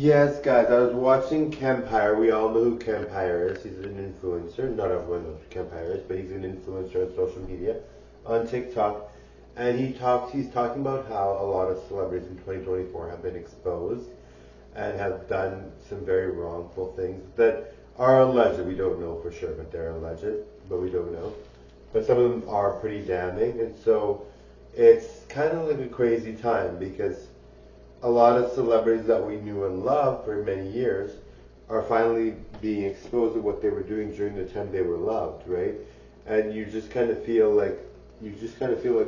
Yes, guys, I was watching Kempire. We all know who Kempire is. He's an influencer. Not everyone knows who Kempire is, but he's an influencer on social media, on TikTok. And he's talking about how a lot of celebrities in 2024 have been exposed and have done some very wrongful things that are alleged. We don't know for sure, but they're alleged, but we don't know. But some of them are pretty damning, and so it's kind of like a crazy time because a lot of celebrities that we knew and loved for many years are finally being exposed to what they were doing during the time they were loved, right? And you just kind of feel like,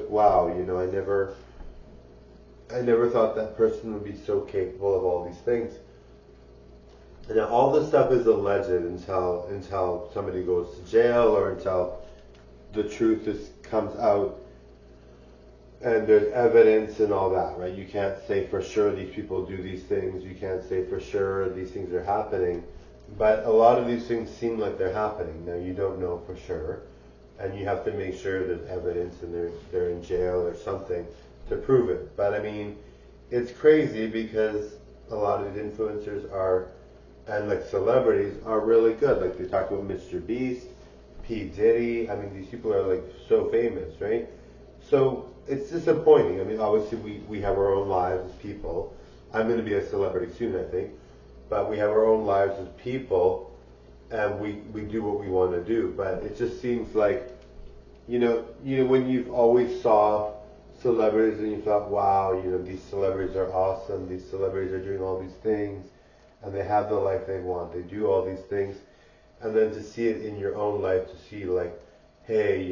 wow, I never thought that person would be so capable of all these things. And now all this stuff is alleged until somebody goes to jail or until the truth comes out and there's evidence and all that, right? You can't say for sure these people do these things. You can't say for sure these things are happening. But a lot of these things seem like they're happening. Now, you don't know for sure. And you have to make sure there's evidence and they're in jail or something to prove it. But I mean, it's crazy because a lot of these influencers and like celebrities are really good. Like they talk about Mr. Beast, P. Diddy. I mean, these people are like so famous, right? So it's disappointing. I mean, obviously we have our own lives as people. I'm going to be a celebrity soon, I think. But we have our own lives as people, and we do what we want to do. But it just seems like, when you've always saw celebrities and you thought, wow, these celebrities are awesome. These celebrities are doing all these things, and they have the life they want. They do all these things. And then to see it in your own life, to see like, hey,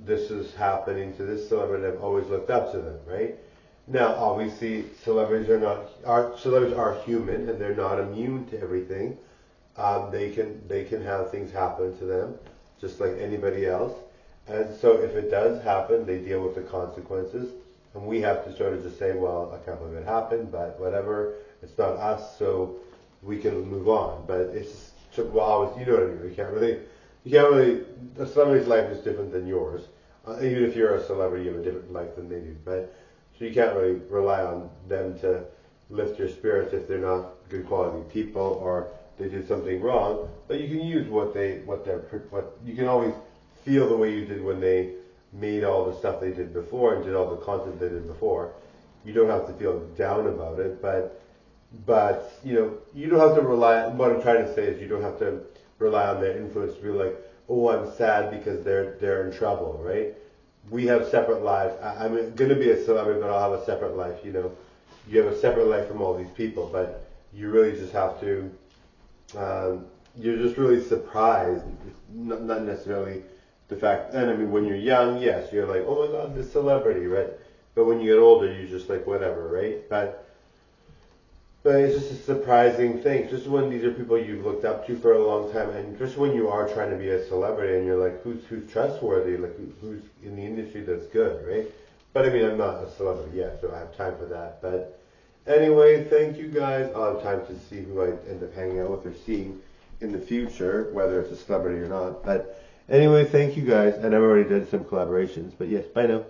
this is happening to this celebrity. I've always looked up to them, right? Now, obviously, celebrities are human, and they're not immune to everything. They can have things happen to them, just like anybody else. And so, if it does happen, they deal with the consequences, and we have to sort of just say, well, I can't believe it happened, but whatever. It's not us, so we can move on. But it's just, well, you know what I mean. You can't really. A celebrity's life is different than yours. Even if you're a celebrity, you have a different life than they do. But so you can't really rely on them to lift your spirits if they're not good quality people or they did something wrong. But you can use what you can always feel the way you did when they made all the stuff they did before and did all the content they did before. You don't have to feel down about it, but you don't have to rely. What I'm trying to say is you don't have to rely on their influence to be like, oh, I'm sad because they're in trouble, right? We have separate lives. I'm going to be a celebrity, but I'll have a separate life. You have a separate life from all these people, but you really just have to. You're just really surprised, not necessarily the fact. And I mean, when you're young, yes, you're like, oh my God, this celebrity, right? But when you get older, you're just like, whatever, right? But it's just a surprising thing, just when these are people you've looked up to for a long time, and just when you are trying to be a celebrity, and you're like, who's trustworthy, like who's in the industry that's good, right? But I mean, I'm not a celebrity yet, so I have time for that. But anyway, thank you guys. I'll have time to see who I end up hanging out with or seeing in the future, whether it's a celebrity or not. But anyway, thank you guys, and I've already done some collaborations. But yes, bye now.